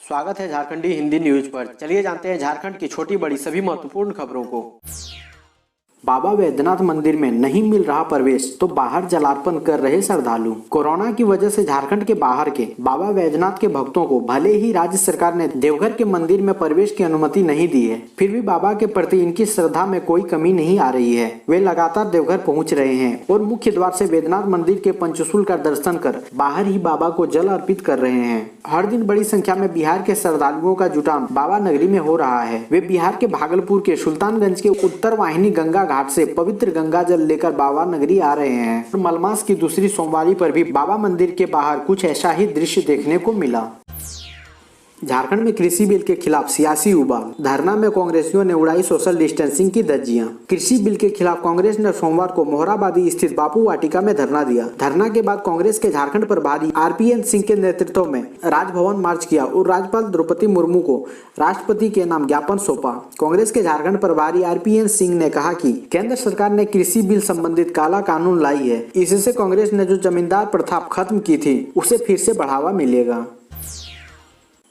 स्वागत है झारखंडी हिंदी न्यूज पर। चलिए जानते हैं झारखंड की छोटी बड़ी सभी महत्वपूर्ण खबरों को। बाबा वैद्यनाथ मंदिर में नहीं मिल रहा प्रवेश तो बाहर जलार्पण कर रहे श्रद्धालु। कोरोना की वजह से झारखंड के बाहर के बाबा वैद्यनाथ के भक्तों को भले ही राज्य सरकार ने देवघर के मंदिर में प्रवेश की अनुमति नहीं दी है, फिर भी बाबा के प्रति इनकी श्रद्धा में कोई कमी नहीं आ रही है। वे लगातार देवघर पहुंच रहे हैं और मुख्य द्वार से वैद्यनाथ मंदिर के पंचशूल का दर्शन कर बाहर ही बाबा को जल अर्पित कर रहे हैं। हर दिन बड़ी संख्या में बिहार के श्रद्धालुओं का जुटान बाबा नगरी में हो रहा है। वे बिहार के भागलपुर के सुल्तानगंज के उत्तर वाहिनी गंगा घाट से पवित्र गंगा जल लेकर बाबा नगरी आ रहे हैं। मलमास की दूसरी सोमवारी पर भी बाबा मंदिर के बाहर कुछ ऐसा ही दृश्य देखने को मिला। झारखंड में कृषि बिल के खिलाफ सियासी उबाल। धरना में कांग्रेसियों ने उड़ाई सोशल डिस्टेंसिंग की धज्जियां। कृषि बिल के खिलाफ कांग्रेस ने सोमवार को मोहराबादी स्थित बापू वाटिका में धरना दिया। धरना के बाद कांग्रेस के झारखंड प्रभारी आरपीएन सिंह के नेतृत्व में राजभवन मार्च किया और राज्यपाल द्रौपदी मुर्मू को राष्ट्रपति के नाम ज्ञापन सौंपा। कांग्रेस के झारखंड प्रभारी आरपीएन सिंह ने कहा कि केंद्र सरकार ने कृषि बिल संबंधित काला कानून लाई है। इससे कांग्रेस ने जो जमींदार प्रथा खत्म की थी उसे फिर से बढ़ावा मिलेगा।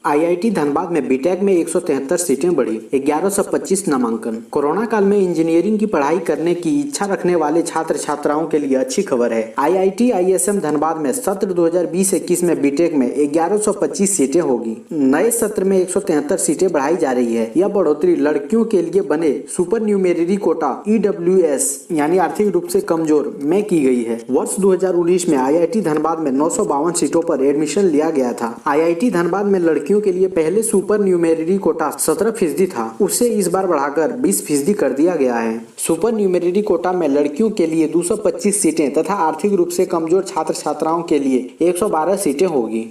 आईआईटी धनबाद में बीटेक में 173 सीटें बढ़ी, 1125 नामांकन। कोरोना काल में इंजीनियरिंग की पढ़ाई करने की इच्छा रखने वाले छात्र छात्राओं के लिए अच्छी खबर है। आईआईटी आईएसएम धनबाद में सत्र 2020-21 में बीटेक में 1125 सीटें होगी। नए सत्र में 173 सीटें बढ़ाई जा रही है। यह बढ़ोतरी लड़कियों के लिए बने सुपर न्यूमेररी कोटा EWS यानी आर्थिक रूप से कमजोर में की गई है। वर्ष 2019 में आईआईटी धनबाद में 952 सीटों पर एडमिशन लिया गया था। आईआईटी धनबाद में लड़कियों के लिए पहले सुपर न्यूमेररी कोटा 17% था, उसे इस बार बढ़ाकर 20% कर दिया गया है। सुपर न्यूमेररी कोटा में लड़कियों के लिए 225 सीटें तथा आर्थिक रूप से कमजोर छात्र छात्राओं के लिए 112 सीटें होगी।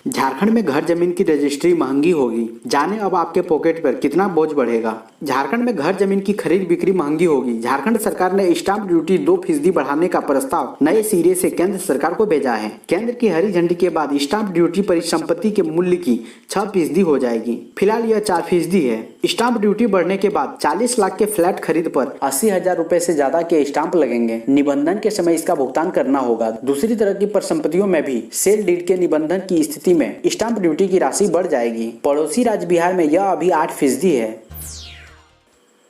झारखंड में घर जमीन की रजिस्ट्री महंगी होगी, जाने अब आपके पॉकेट पर कितना बोझ बढ़ेगा। झारखंड में घर जमीन की खरीद बिक्री महंगी होगी। झारखंड सरकार ने स्टाम्प ड्यूटी 2% बढ़ाने का प्रस्ताव नए सिरे से केंद्र सरकार को भेजा है। केंद्र की हरी झंडी के बाद स्टाम्प ड्यूटी परिसंपत्ति के मूल्य की 6% हो जाएगी। फिलहाल यह 4% है। स्टाम्प ड्यूटी बढ़ने के बाद 40 लाख के फ्लैट खरीद पर 80,000 रुपए से ज्यादा के स्टाम्प लगेंगे। निबंधन के समय इसका भुगतान करना होगा। दूसरी तरह की परिसंपत्तियों में भी सेल डीड के निबंधन की स्थिति में स्टाम्प ड्यूटी की राशि बढ़ जाएगी। पड़ोसी राज्य बिहार में यह अभी 8% है।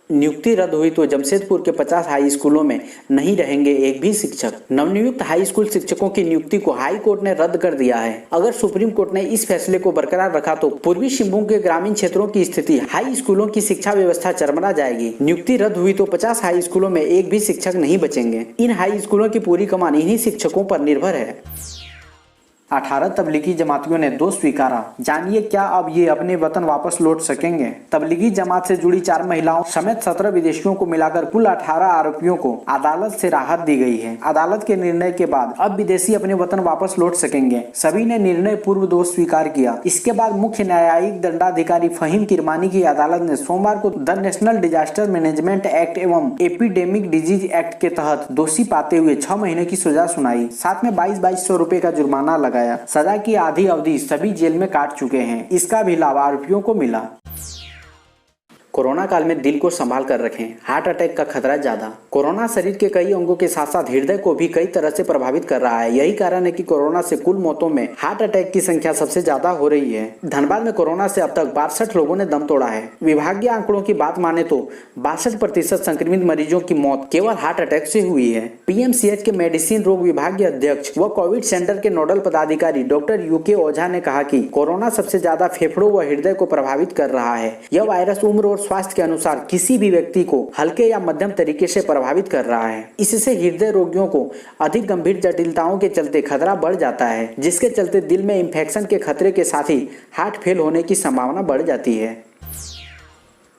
नियुक्ति रद्द हुई तो जमशेदपुर के 50 हाई स्कूलों में नहीं रहेंगे एक भी शिक्षक। नवनियुक्त हाई स्कूल शिक्षकों की नियुक्ति को हाई कोर्ट ने रद्द कर दिया है। अगर सुप्रीम कोर्ट ने इस फैसले को बरकरार रखा तो पूर्वी सिंहभूम के ग्रामीण क्षेत्रों की स्थिति हाई स्कूलों की शिक्षा व्यवस्था चरमरा जाएगी। नियुक्ति रद्द हुई तो 50 हाई स्कूलों में एक भी शिक्षक नहीं बचेंगे। इन हाई स्कूलों की पूरी कमान इन्हीं शिक्षकों पर निर्भर है। 18 तबलीगी जमातियों ने दोष स्वीकारा, जानिए क्या अब ये अपने वतन वापस लौट सकेंगे। तबलीगी जमात से जुड़ी 4 महिलाओं समेत 17 विदेशियों को मिलाकर कुल 18 आरोपियों को अदालत से राहत दी गई है। अदालत के निर्णय के बाद अब विदेशी अपने वतन वापस लौट सकेंगे। सभी ने निर्णय पूर्व दोष स्वीकार किया। इसके बाद मुख्य न्यायिक दंडाधिकारी फहीम किरमानी की अदालत ने सोमवार को the national disaster management act एवं एपिडेमिक डिजीज एक्ट के तहत दोषी पाते हुए 6 महीने की सजा सुनाई। साथ में 2200 रुपए का जुर्माना लगा। सजा की आधी अवधि सभी जेल में काट चुके हैं। इसका भी लाभ आरोपियों को मिला। कोरोना काल में दिल को संभाल कर रखें, हार्ट अटैक का खतरा ज्यादा। कोरोना शरीर के कई अंगों के साथ साथ हृदय को भी कई तरह से प्रभावित कर रहा है। यही कारण है कि कोरोना से कुल मौतों में हार्ट अटैक की संख्या सबसे ज्यादा हो रही है। धनबाद में कोरोना से अब तक 62 लोगों ने दम तोड़ा है। विभागीय आंकड़ों की बात माने तो 62% संक्रमित मरीजों की मौत केवल हार्ट अटैक से हुई है। पीएमसीएच के मेडिसिन रोग विभाग के अध्यक्ष व कोविड सेंटर के नोडल पदाधिकारी डॉक्टर यूके ओझा ने कहा कि कोरोना सबसे ज्यादा फेफड़ों व हृदय को प्रभावित कर रहा है। यह वायरस उम्र और स्वास्थ्य के अनुसार किसी भी व्यक्ति को हल्के या मध्यम तरीके से प्रभावित कर रहा है। इससे हृदय रोगियों को अधिक गंभीर जटिलताओं के चलते खतरा बढ़ जाता है, जिसके चलते दिल में इंफेक्शन के खतरे के साथ ही हार्ट फेल होने की संभावना बढ़ जाती है।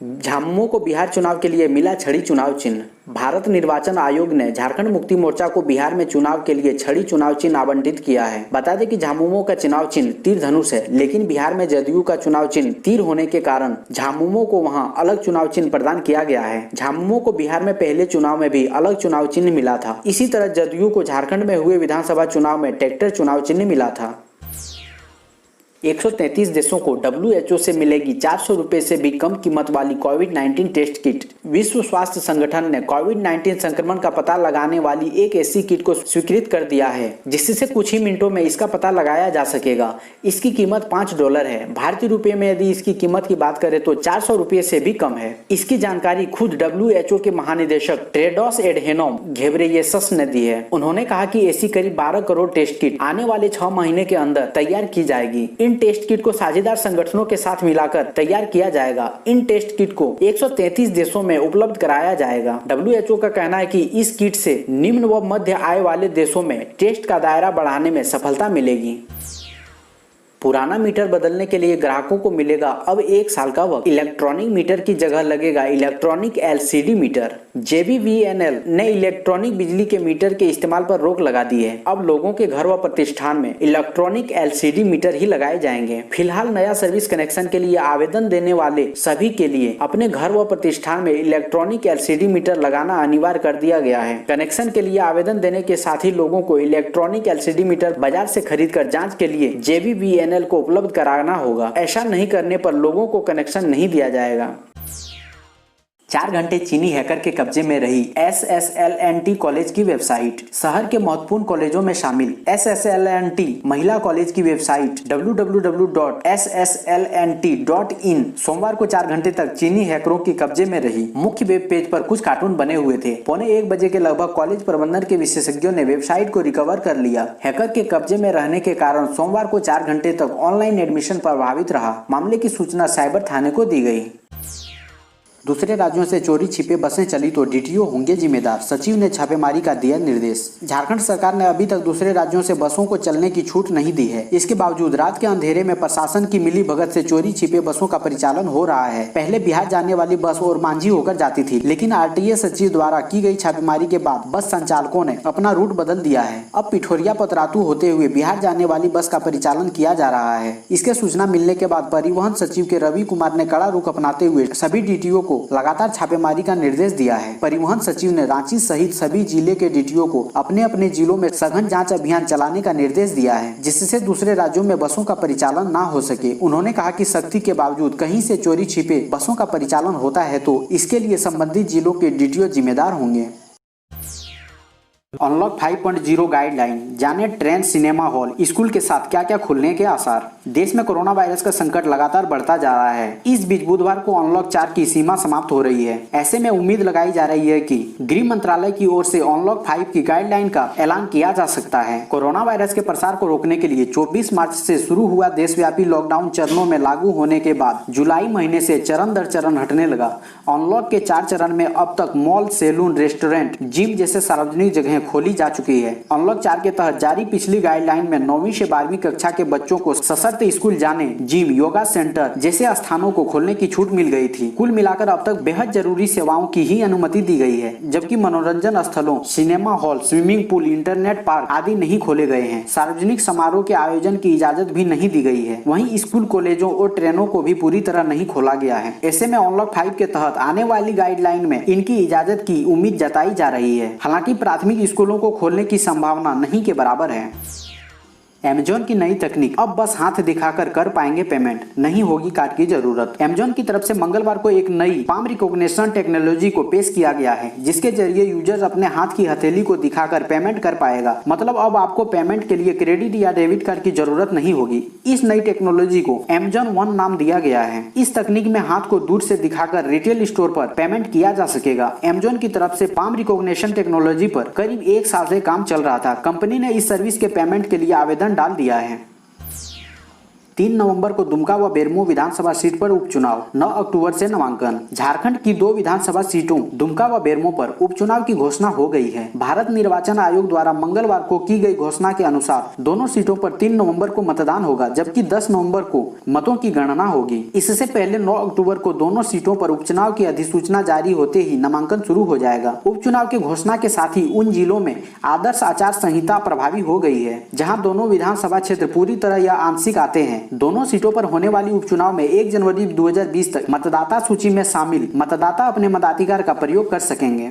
झामुमो को बिहार चुनाव के लिए मिला छड़ी चुनाव चिन्ह। भारत निर्वाचन आयोग ने झारखंड मुक्ति मोर्चा को बिहार में चुनाव के लिए छड़ी चुनाव चिन्ह आवंटित किया है। बता दें कि झामुमो का चुनाव चिन्ह तीर धनुष है, लेकिन बिहार में जदयू का चुनाव चिन्ह तीर होने के कारण झामुमो को वहां अलग चुनाव चिन्ह प्रदान किया गया है। झामुमो को बिहार में पहले चुनाव में भी अलग चुनाव चिन्ह मिला था। इसी तरह जदयू को झारखंड में हुए विधानसभा चुनाव में ट्रैक्टर चुनाव चिन्ह मिला था। 133 देशों को WHO से मिलेगी 400 रुपए से भी कम कीमत वाली कोविड-19 टेस्ट किट। विश्व स्वास्थ्य संगठन ने कोविड-19 संक्रमण का पता लगाने वाली एक ऐसी किट को स्वीकृत कर दिया है जिससे कुछ ही मिनटों में इसका पता लगाया जा सकेगा। इसकी कीमत $5 है। भारतीय रुपये में यदि इसकी कीमत की बात करें तो 400 रुपये से भी कम है। इसकी जानकारी खुद WHO के महानिदेशक टेड्रोस एडहेनोम घेब्रेयेसस ने दी है। उन्होंने कहा कि ऐसी करीब 12 करोड़ टेस्ट किट आने वाले 6 महीने के अंदर तैयार की जाएगी। इन टेस्ट किट को साझेदार संगठनों के साथ मिलाकर तैयार किया जाएगा। इन टेस्ट किट को 133 देशों में उपलब्ध कराया जाएगा। WHO का कहना है कि इस किट से निम्न व मध्य आय वाले देशों में टेस्ट का दायरा बढ़ाने में सफलता मिलेगी। पुराना मीटर बदलने के लिए ग्राहकों को मिलेगा अब 1 साल का वक्त। इलेक्ट्रॉनिक मीटर की जगह लगेगा इलेक्ट्रॉनिक LCD मीटर। JBVNL ने इलेक्ट्रॉनिक बिजली के मीटर के इस्तेमाल पर रोक लगा दी है। अब लोगों के घर व प्रतिष्ठान में इलेक्ट्रॉनिक LCD मीटर ही लगाए जाएंगे। फिलहाल नया सर्विस कनेक्शन के लिए आवेदन देने वाले सभी के लिए अपने घर व प्रतिष्ठान में इलेक्ट्रॉनिक LCD मीटर लगाना अनिवार्य कर दिया गया है। कनेक्शन के लिए आवेदन देने के साथ ही लोगों को इलेक्ट्रॉनिक LCD मीटर बाजार से खरीद कर जाँच के लिए JBVNL को उपलब्ध कराना होगा। ऐसा नहीं करने पर लोगों को कनेक्शन नहीं दिया जाएगा। 4 घंटे चीनी हैकर के कब्जे में रही SSLNT कॉलेज की वेबसाइट। शहर के महत्वपूर्ण कॉलेजों में शामिल SSLNT महिला कॉलेज की वेबसाइट www.sslnt.in सोमवार को 4 घंटे तक चीनी हैकरों के कब्जे में रही। मुख्य वेब पेज पर कुछ कार्टून बने हुए थे। 1:15 बजे के लगभग कॉलेज प्रबंधन के विशेषज्ञों ने वेबसाइट को रिकवर कर लिया। हैकर के कब्जे में रहने के कारण सोमवार को 4 घंटे तक ऑनलाइन एडमिशन प्रभावित रहा। मामले की सूचना साइबर थाने को दी गई। दूसरे राज्यों से चोरी छिपे बसें चली तो DTO होंगे जिम्मेदार, सचिव ने छापेमारी का दिया निर्देश। झारखंड सरकार ने अभी तक दूसरे राज्यों से बसों को चलने की छूट नहीं दी है। इसके बावजूद रात के अंधेरे में प्रशासन की मिली भगत से चोरी छिपे बसों का परिचालन हो रहा है। पहले बिहार जाने वाली बस और मांझी होकर जाती थी, लेकिन RTA सचिव द्वारा की गई छापेमारी के बाद बस संचालकों ने अपना रूट बदल दिया है। अब पिठोरिया पतरातू होते हुए बिहार जाने वाली बस का परिचालन किया जा रहा है। इसके सूचना मिलने के बाद परिवहन सचिव के रवि कुमार ने कड़ा रुख अपनाते हुए सभी DTO को लगातार छापेमारी का निर्देश दिया है। परिवहन सचिव ने रांची सहित सभी जिले के DTO को अपने अपने जिलों में सघन जांच अभियान चलाने का निर्देश दिया है, जिससे दूसरे राज्यों में बसों का परिचालन ना हो सके। उन्होंने कहा कि सख्ती के बावजूद कहीं से चोरी छिपे बसों का परिचालन होता है तो इसके लिए संबंधित जिलों के DTO जिम्मेदार होंगे। अनलॉक 5.0 गाइडलाइन, जाने ट्रेन, सिनेमा हॉल, स्कूल के साथ क्या क्या खुलने के आसार। देश में कोरोना वायरस का संकट लगातार बढ़ता जा रहा है। इस बीच बुधवार को अनलॉक 4 की सीमा समाप्त हो रही है। ऐसे में उम्मीद लगाई जा रही है कि गृह मंत्रालय की ओर से अनलॉक 5 की गाइडलाइन का ऐलान किया जा सकता है। कोरोना वायरस के प्रसार को रोकने के लिए 24 मार्च से शुरू हुआ देशव्यापी लॉकडाउन चरणों में लागू होने के बाद जुलाई महीने से चरण दर चरण हटने लगा। अनलॉक के 4 चरण में अब तक मॉल, सैलून, रेस्टोरेंट, जिम जैसे सार्वजनिक जगह खोली जा चुकी है। अनलॉक 4 के तहत जारी पिछली गाइडलाइन में 9वीं से 12वीं कक्षा के बच्चों को सशर्त स्कूल जाने, जिम, योगा सेंटर जैसे स्थानों को खोलने की छूट मिल गई थी। कुल मिलाकर अब तक बेहद जरूरी सेवाओं की ही अनुमति दी गई है, जबकि मनोरंजन स्थलों, cinema hall, swimming pool, internet park आदि नहीं खोले गए हैं। सार्वजनिक समारोह के आयोजन की इजाजत भी नहीं दी गई है। वहीं स्कूल, कॉलेजों और ट्रेनों को भी पूरी तरह नहीं खोला गया है। ऐसे में अनलॉक 5 के तहत आने वाली गाइडलाइन में इनकी इजाजत की उम्मीद जताई जा रही है। हालांकि प्राथमिक स्कूलों को खोलने की संभावना नहीं के बराबर है। Amazon की नई तकनीक, अब बस हाथ दिखाकर कर पाएंगे पेमेंट, नहीं होगी कार्ड की जरूरत। Amazon की तरफ से मंगलवार को एक नई पाम रिकॉग्निशन टेक्नोलॉजी को पेश किया गया है, जिसके जरिए यूजर्स अपने हाथ की हथेली को दिखाकर पेमेंट कर पाएगा। मतलब अब आपको पेमेंट के लिए क्रेडिट या डेबिट कार्ड की जरूरत नहीं होगी। इस नई टेक्नोलॉजी को Amazon One नाम दिया गया है। इस तकनीक में हाथ को दूर से दिखाकर रिटेल स्टोर पर पेमेंट किया जा सकेगा। Amazon की तरफ से पाम रिकॉग्निशन टेक्नोलॉजी पर करीब 1 साल से काम चल रहा था। कंपनी ने इस सर्विस के पेमेंट के लिए आवेदन डाल दिया है। 3 नवंबर को दुमका व बेरमो विधानसभा सीट पर उपचुनाव, 9 अक्टूबर से नामांकन। झारखंड की 2 विधानसभा सीटों दुमका व बेरमो पर उपचुनाव की घोषणा हो गई है। भारत निर्वाचन आयोग द्वारा मंगलवार को की गई घोषणा के अनुसार दोनों सीटों पर 3 नवंबर को मतदान होगा, जबकि 10 नवंबर को मतों की गणना होगी। इससे पहले 9 अक्टूबर को दोनों सीटों पर उपचुनाव की अधिसूचना जारी होते ही नामांकन शुरू हो जाएगा। उपचुनाव की घोषणा के साथ ही उन जिलों में आदर्श आचार संहिता प्रभावी हो गई है, जहाँ दोनों विधानसभा क्षेत्र पूरी तरह या आंशिक आते हैं। दोनों सीटों पर होने वाली उपचुनाव में 1 जनवरी 2020 तक मतदाता सूची में शामिल मतदाता अपने मताधिकार का प्रयोग कर सकेंगे।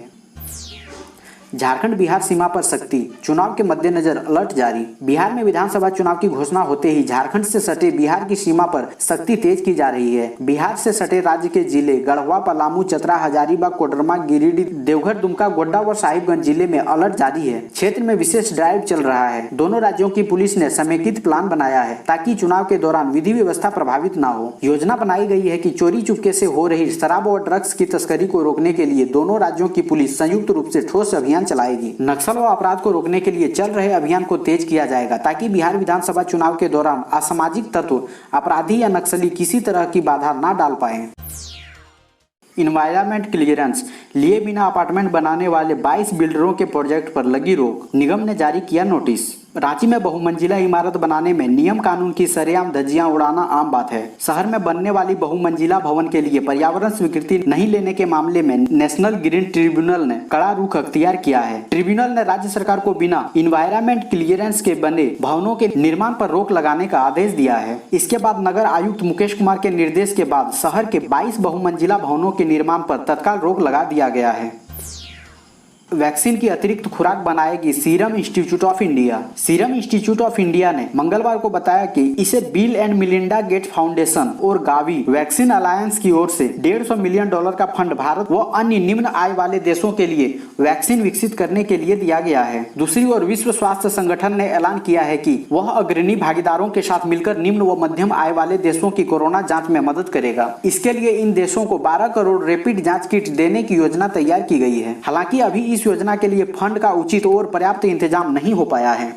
झारखंड बिहार सीमा पर सख्ती, चुनाव के मद्देनजर अलर्ट जारी। बिहार में विधानसभा चुनाव की घोषणा होते ही झारखंड से सटे बिहार की सीमा पर सख्ती तेज की जा रही है। बिहार से सटे राज्य के जिले गढ़वा, पलामू, चतरा, हजारीबाग, कोडरमा, गिरिडीह, देवघर, दुमका, गोड्डा और साहिबगंज जिले में अलर्ट जारी है। क्षेत्र में विशेष ड्राइव चल रहा है। दोनों राज्यों की पुलिस ने समेकित प्लान बनाया है ताकि चुनाव के दौरान विधि व्यवस्था प्रभावित न हो। योजना बनाई गई है कि चोरी चुपके से हो रही शराब और ड्रग्स की तस्करी को रोकने के लिए दोनों राज्यों की पुलिस संयुक्त रूप से ठोस अभियान चलाएगी। नक्सल व अपराध को रोकने के लिए चल रहे अभियान को तेज किया जाएगा ताकि बिहार विधानसभा चुनाव के दौरान असामाजिक तत्व, अपराधी या नक्सली किसी तरह की बाधा न डाल पाए। इन्वायरमेंट क्लियरेंस लिए बिना अपार्टमेंट बनाने वाले 22 बिल्डरों के प्रोजेक्ट पर लगी रोक, निगम ने जारी किया नोटिस। रांची में बहुमंजिला इमारत बनाने में नियम कानून की सरेआम धज्जियां उड़ाना आम बात है। शहर में बनने वाली बहुमंजिला भवन के लिए पर्यावरण स्वीकृति नहीं लेने के मामले में नेशनल ग्रीन ट्रिब्यूनल ने कड़ा रुख अख्तियार किया है। ट्रिब्यूनल ने राज्य सरकार को बिना इन्वायरमेंट क्लियरेंस के बने भवनों के निर्माण पर रोक लगाने का आदेश दिया है। इसके बाद नगर आयुक्त मुकेश कुमार के निर्देश के बाद शहर के 22 बहुमंजिला भवनों के निर्माण पर तत्काल रोक लगा दिया गया है। वैक्सीन की अतिरिक्त खुराक बनाएगी serum institute of India. Serum institute of India ने मंगलवार को बताया कि इसे bill and Melinda Gates foundation और गावी वैक्सीन अलायंस की ओर से $150 मिलियन का फंड भारत व अन्य निम्न आय वाले देशों के लिए वैक्सीन विकसित करने के लिए दिया गया है। दूसरी ओर विश्व स्वास्थ्य संगठन ने ऐलान किया है कि वह अग्रणी भागीदारों के साथ मिलकर निम्न व मध्यम आय वाले देशों की कोरोना जाँच में मदद करेगा। इसके लिए इन देशों को 12 करोड़ रैपिड जाँच किट देने की योजना तैयार की गई है। हालांकि अभी इस योजना के लिए फंड का उचित और पर्याप्त इंतजाम नहीं हो पाया है।